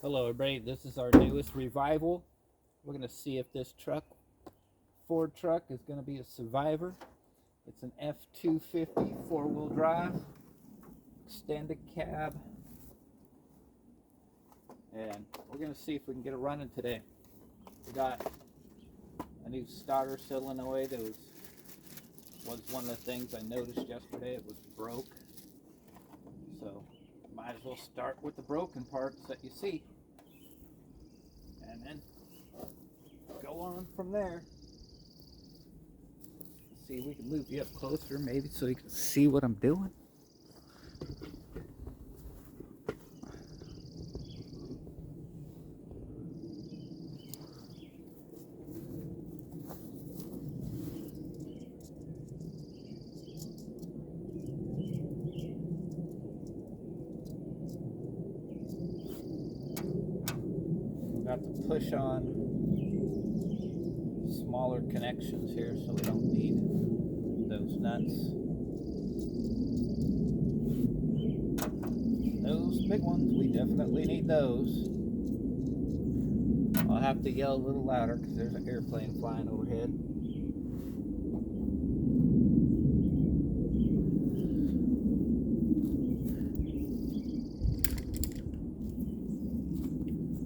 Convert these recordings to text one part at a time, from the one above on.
Hello everybody, this is our newest revival. We're going to see if this Ford truck, is going to be a survivor. It's an F250 four-wheel drive, extended cab, and we're going to see if we can get it running today. We got a new starter solenoid that was one of the things I noticed yesterday. It was broke, so might as well start with the broken parts that you see, and then go on from there. Let's see if we can move you up closer, maybe, so you can see what I'm doing. Got to push on smaller connections here so we don't need those nuts. Those big ones, we definitely need those. I'll have to yell a little louder because there's an airplane flying overhead.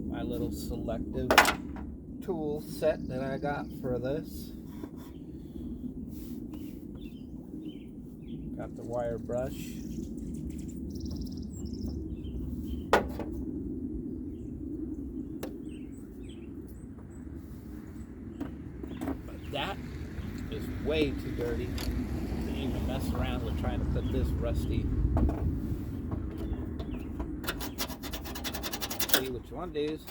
My little selective tool set that I got for this. Got the wire brush. But that is way too dirty to even mess around with trying to put this rusty. See, what you want to do is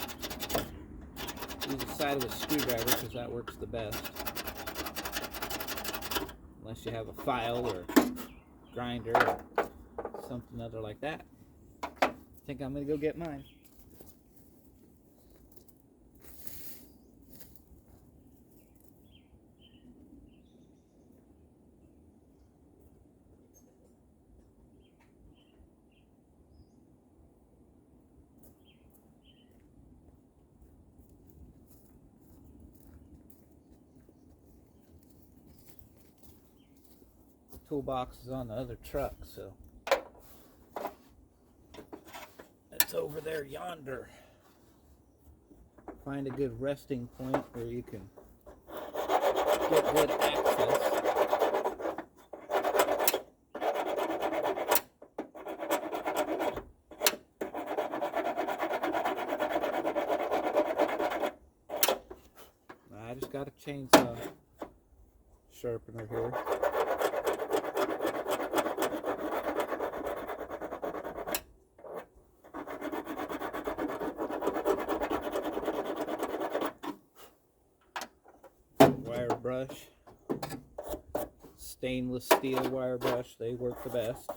use the side of a screwdriver because that works the best. Unless you have a file or grinder or something other like that. I think I'm going to go get mine. Toolbox is on the other truck, so it's over there yonder. Find a good resting point where you can get good access. I just got a chainsaw sharpener here. Wire brush, stainless steel wire brush, they work the best.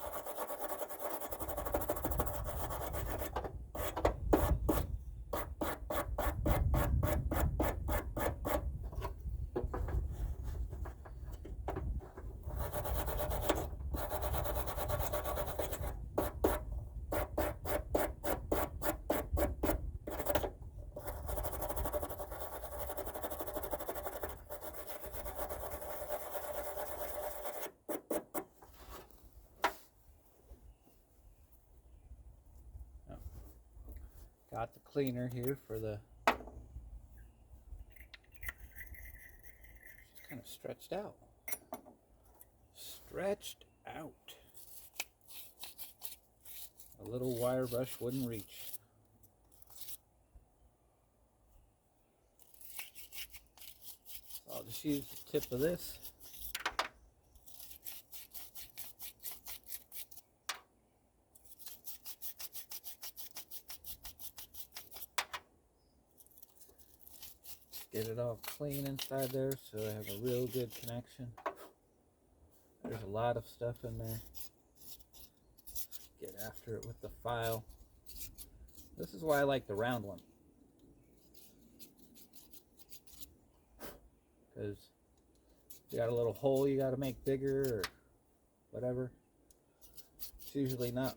Got the cleaner here for the, she's kind of stretched out. Stretched out. A little wire brush wouldn't reach. So I'll just use the tip of this. Get it all clean inside there so I have a real good connection. There's a lot of stuff in there. Get after it with the file. This is why I like the round one, because you got a little hole you got to make bigger or whatever. It's usually not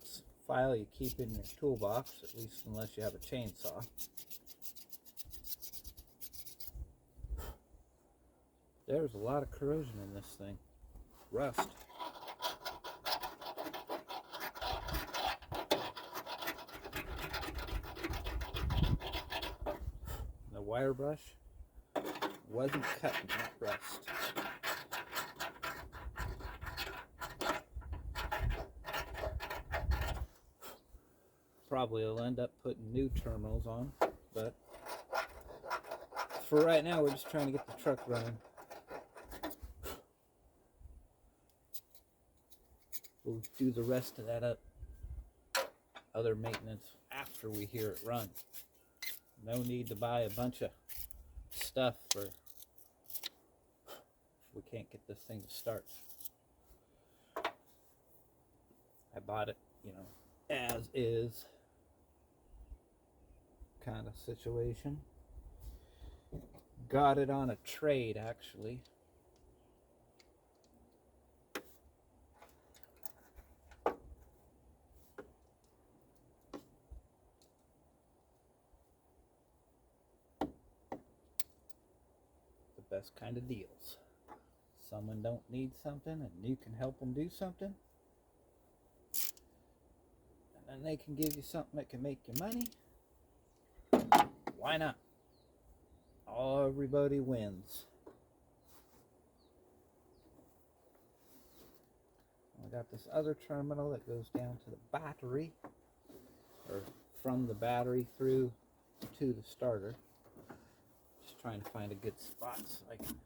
file you keep in your toolbox, at least unless you have a chainsaw. There's a lot of corrosion in this thing. Rust. The wire brush wasn't cutting that rust. Probably will end up putting new terminals on, but for right now we're just trying to get the truck running. We'll do the rest of that other maintenance after we hear it run. No need to buy a bunch of stuff for if we can't get this thing to start. I bought it, you know, as is kind of situation. Got it on a trade, actually. The best kind of deals. Someone don't need something and you can help them do something, and then they can give you something that can make you money. Why not? Everybody wins. I got this other terminal that goes down to the battery, or from the battery through to the starter. Just trying to find a good spot so I can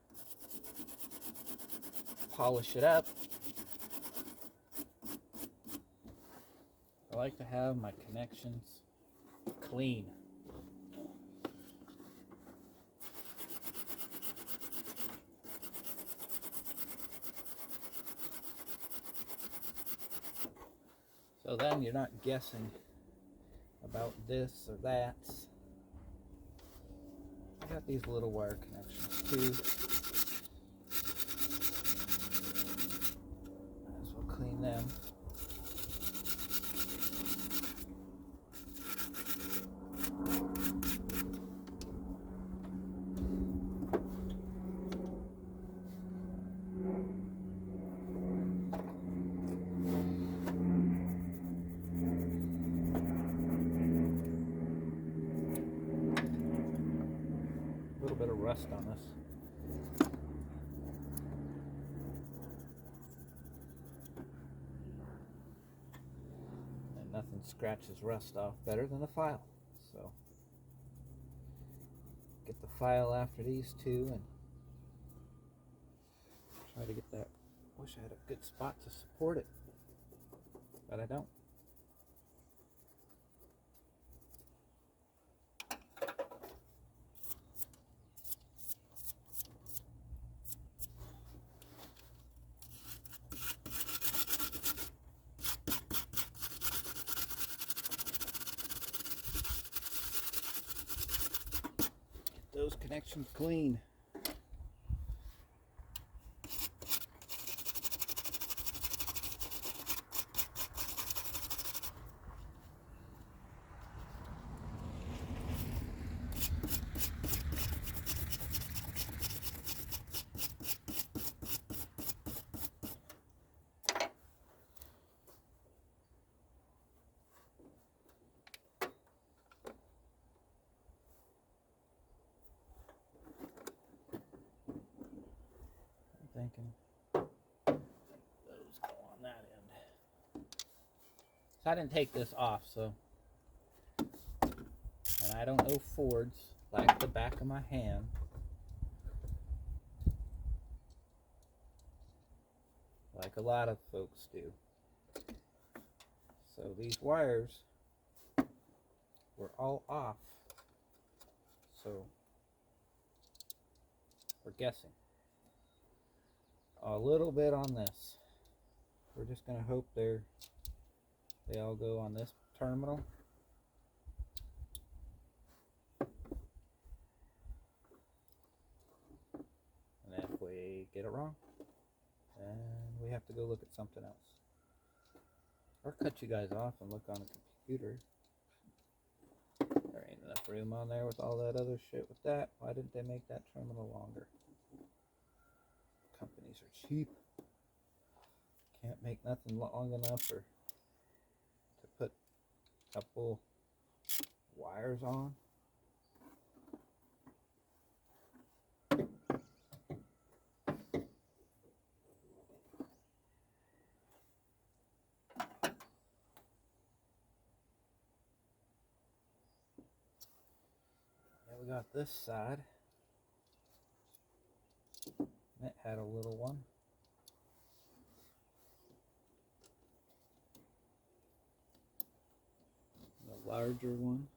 polish it up. I like to have my connections clean. So then you're not guessing about this or that. I got these little wire connections too. Might as well clean them. A little bit of rust on this. And nothing scratches rust off better than a file. So get the file after these two and try to get that. Wish I had a good spot to support it, but I don't. Those connections clean. Thinking those go on that end. So I didn't take this off, so, and I don't know Fords like the back of my hand. Like a lot of folks do. So these wires were all off. So we're guessing. A little bit on this. We're just going to hope they all go on this terminal. And if we get it wrong, then we have to go look at something else. Or cut you guys off and look on a computer. There ain't enough room on there with all that other shit with that. Why didn't they make that terminal longer? Companies are cheap. Can't make nothing long enough or to put a couple wires on. We got this side. It had a little one. The larger one.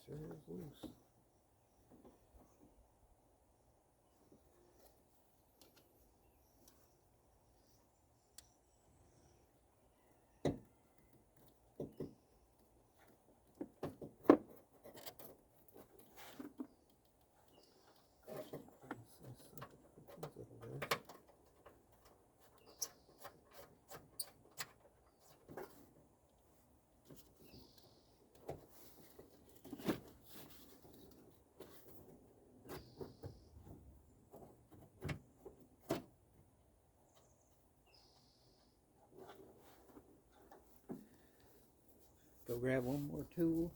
Sure is loose. Go grab one more tool.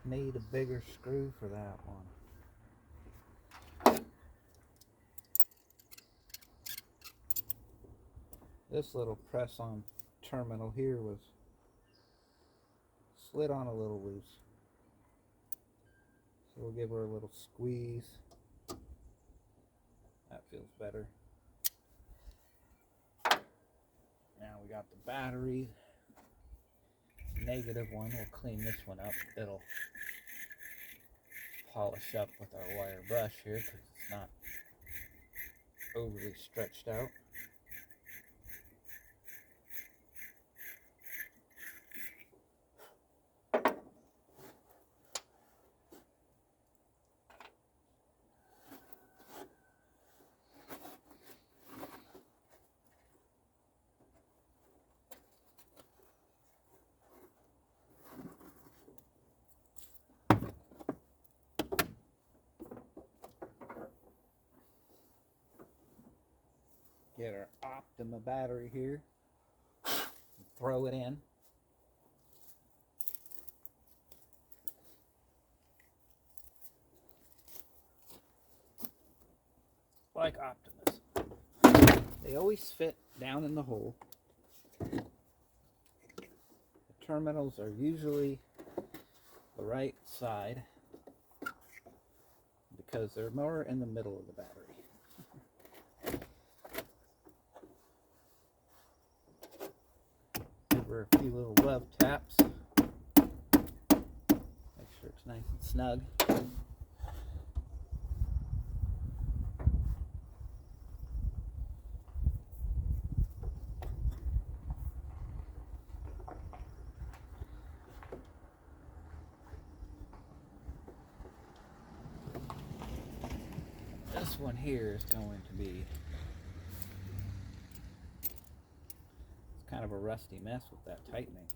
Need a bigger screw for that one. This little press-on terminal here was slid on a little loose. So we'll give her a little squeeze. That feels better. Now we got the battery. Negative one. We'll clean this one up. It'll polish up with our wire brush here because it's not overly stretched out. Get our Optima battery here, throw it in. Like Optimus. They always fit down in the hole. The terminals are usually the right side because they're more in the middle of the battery. Give her a few little love taps. Make sure it's nice and snug. This one here is going to be, it's kind of a rusty mess with that tightening.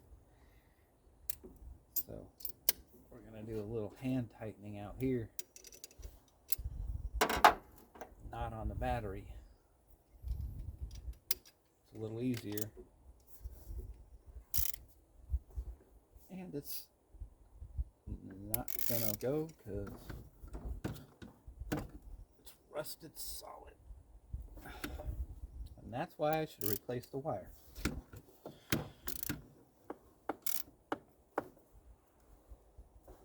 So we're going to do a little hand tightening out here, not on the battery. It's a little easier. And it's not going to go because rusted solid, and that's why I should replace the wire.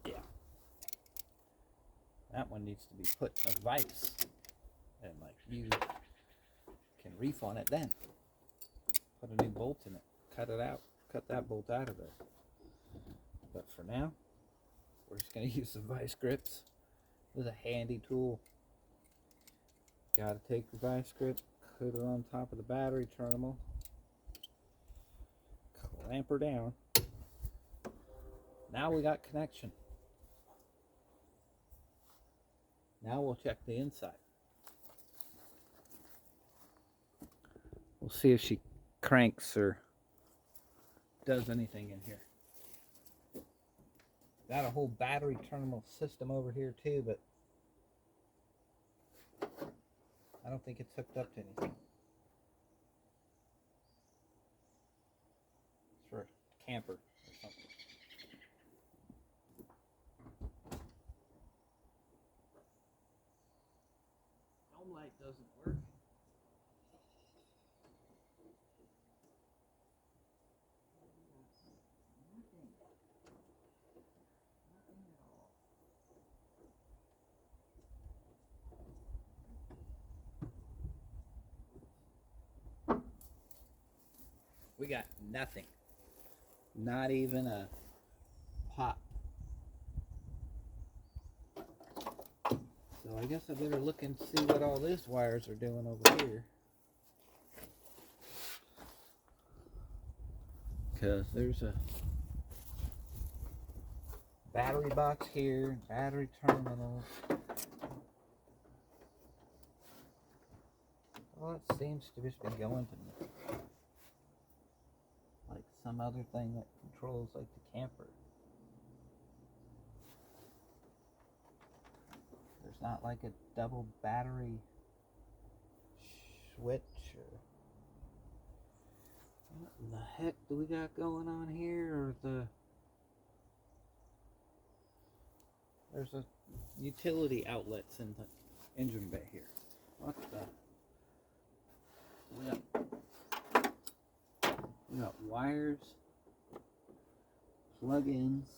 Yeah, that one needs to be put in a vise, and like you can reef on it then. Put a new bolt in it, cut it out, cut that bolt out of there. But for now, we're just going to use the vice grips. This is a handy tool. Got to take the vice grip, put it on top of the battery terminal, clamp her down. Now we got connection. Now we'll check the inside. We'll see if she cranks or does anything in here. Got a whole battery terminal system over here too, but I don't think it's hooked up to anything. It's for a camper or something. Home light doesn't work. Nothing at all. We got nothing. Not even a pop. So I guess I better look and see what all these wires are doing over here. Because there's a battery box here, battery terminals. Well, it seems to just be going to like some other thing that controls like the camper. There's not like a double battery switch or what in the heck do we got going on here? Or there's a utility outlets in the engine bay here. What the? We got wires, plug-ins.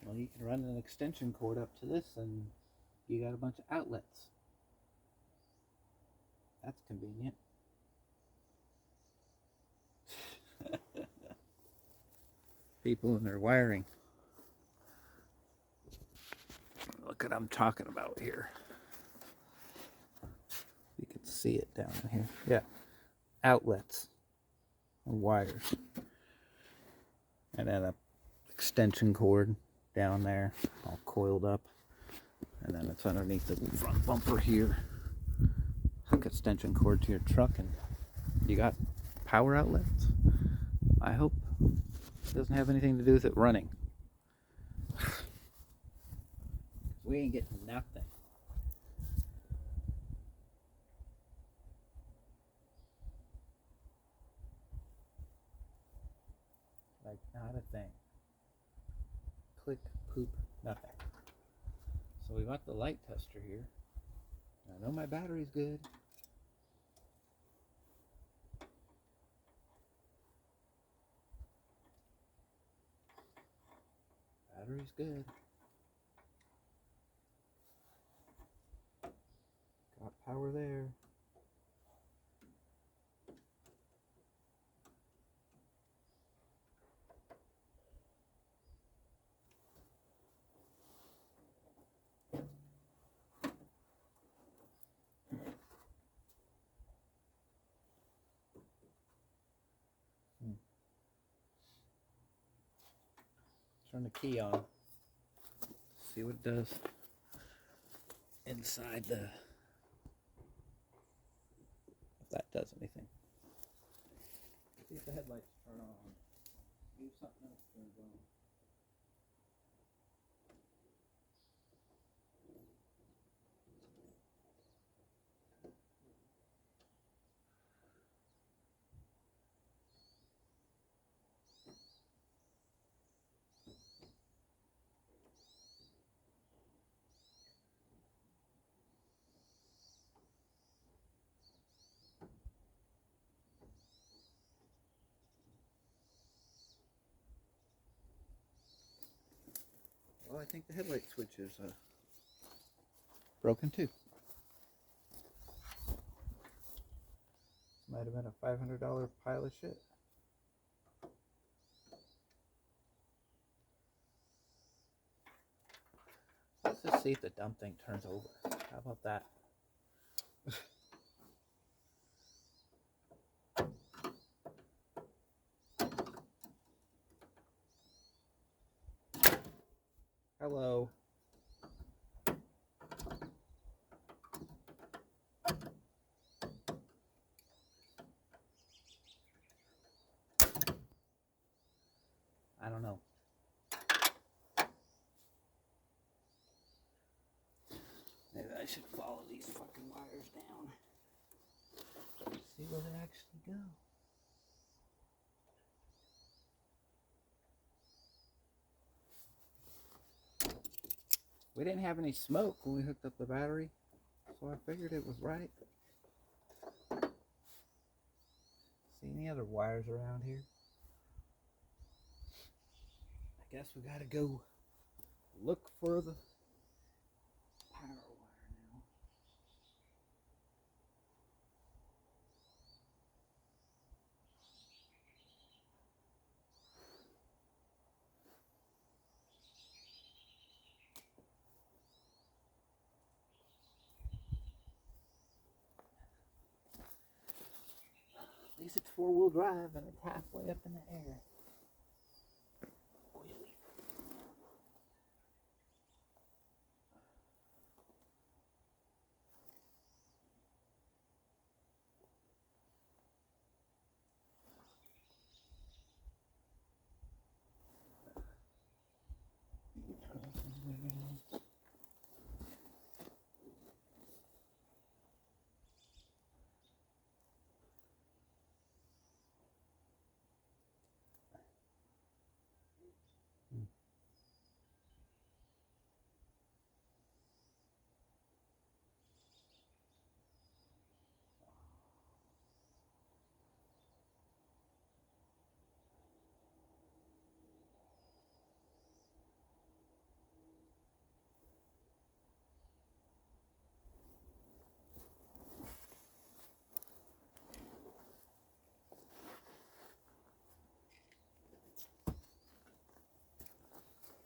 Well, you can run an extension cord up to this and you got a bunch of outlets. That's convenient. People and their wiring. Look what I'm talking about here. You can see it down in here. Yeah. Outlets. And wires. And then a extension cord down there, all coiled up, and then it's underneath the front bumper here. Hook extension cord to your truck, and you got power outlets. I hope it doesn't have anything to do with it running. We ain't getting nothing. Like, not a thing. Click, poop, nothing. So we got the light tester here. I know my battery's good. Battery's good. Got power there. Turn the key on. See what it does inside the, if that does anything. See if the headlights turn on. See if something else turns on. Well, I think the headlight switch is broken too. This might have been a $500 pile of shit. Let's just see if the dumb thing turns over. How about that? Hello. I don't know. Maybe I should follow these fucking wires down. See where they actually go. We didn't have any smoke when we hooked up the battery, so I figured it was right. See any other wires around here? I guess we gotta go look for the power wire now. At least it's four-wheel drive and it's halfway up in the air.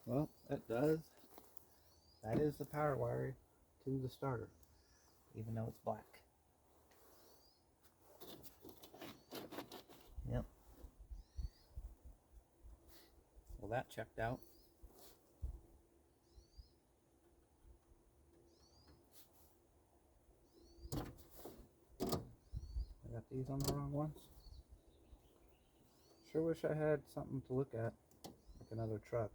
Well, that does. That is the power wire to the starter, even though it's black. Yep. Well, that checked out. I got these on the wrong ones. Sure wish I had something to look at, like another truck.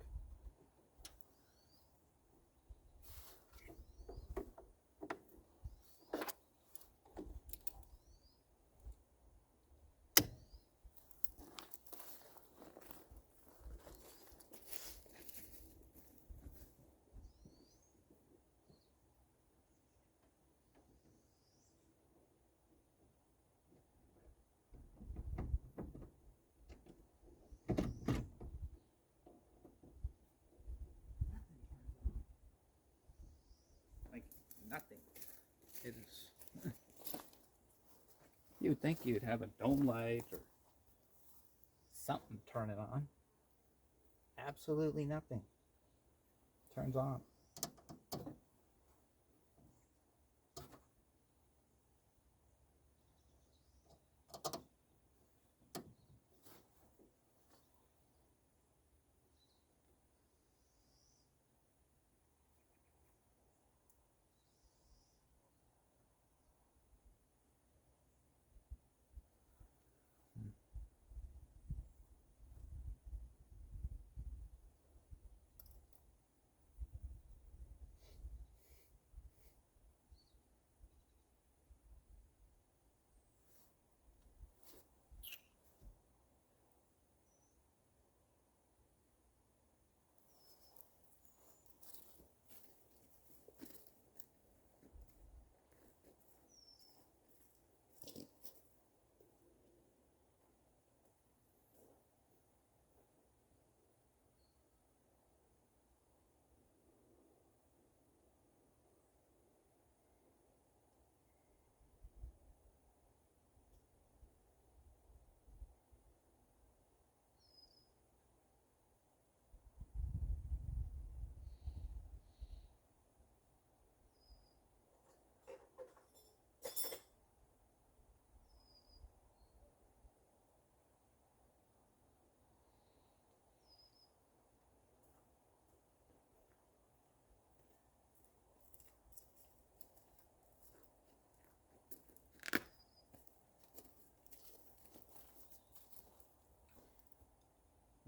You would think you'd have a dome light or something turn it on. Absolutely nothing. Turns on.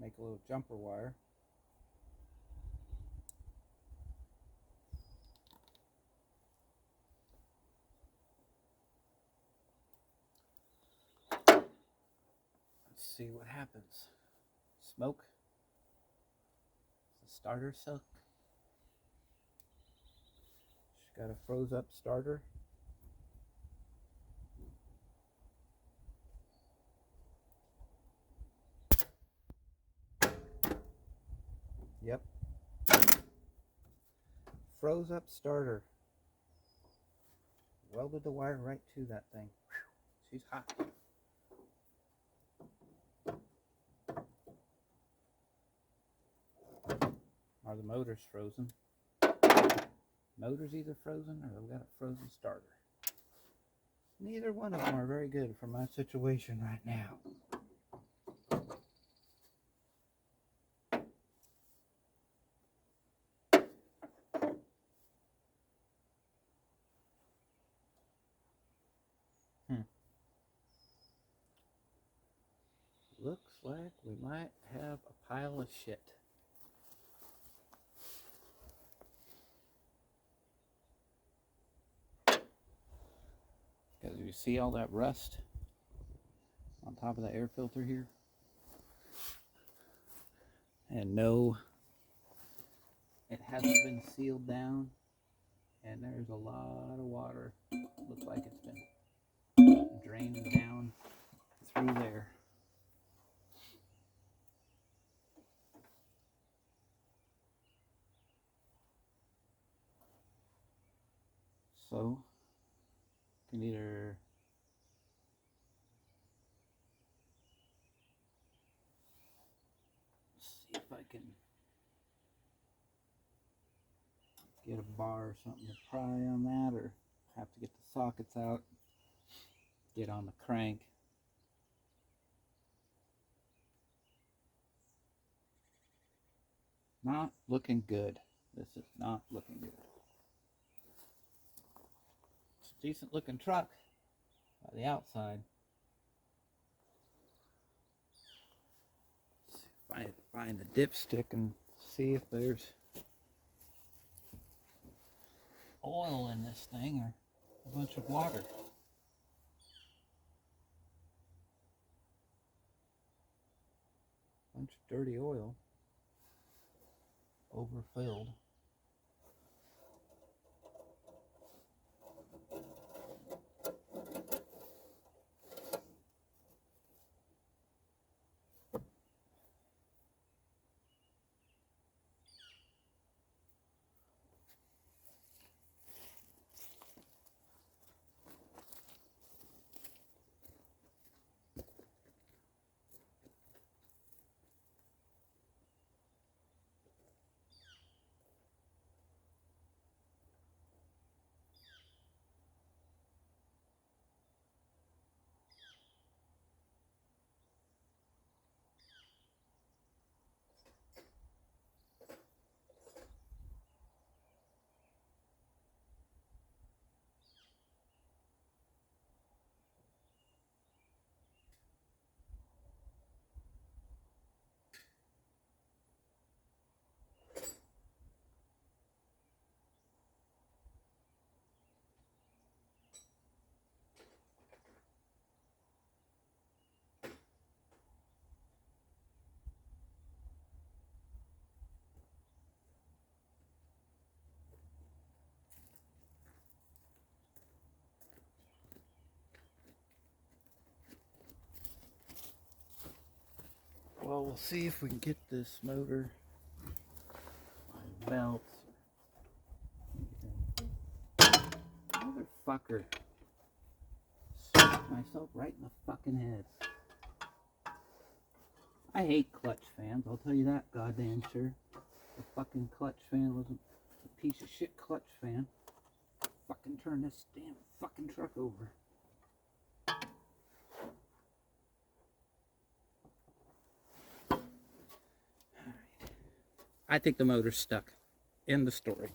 Make a little jumper wire. Let's see what happens. Smoke. The starter silk. She's got a froze up starter. Yep. Froze up starter. Welded the wire right to that thing. Whew, she's hot. Are the motors frozen? Motor's either frozen or they've got a frozen starter. Neither one of them are very good for my situation right now. Looks like we might have a pile of shit. Because you see all that rust on top of the air filter here? And no, it hasn't been sealed down. And there's a lot of water. Looks like it's been drained down through there. So, you can either see if I can get a bar or something to pry on that, or have to get the sockets out, get on the crank. Not looking good. This is not looking good. It's a decent looking truck by the outside. Let's see if I can find the dipstick and see if there's oil in this thing or a bunch of water. Bunch of dirty oil. Overfilled. Well, we'll see if we can get this motor on belts. Motherfucker. Smacked myself right in the fucking head. I hate clutch fans, I'll tell you that goddamn sure. The fucking clutch fan was a piece of shit clutch fan. Fucking turn this damn fucking truck over. I think the motor's stuck. End the story.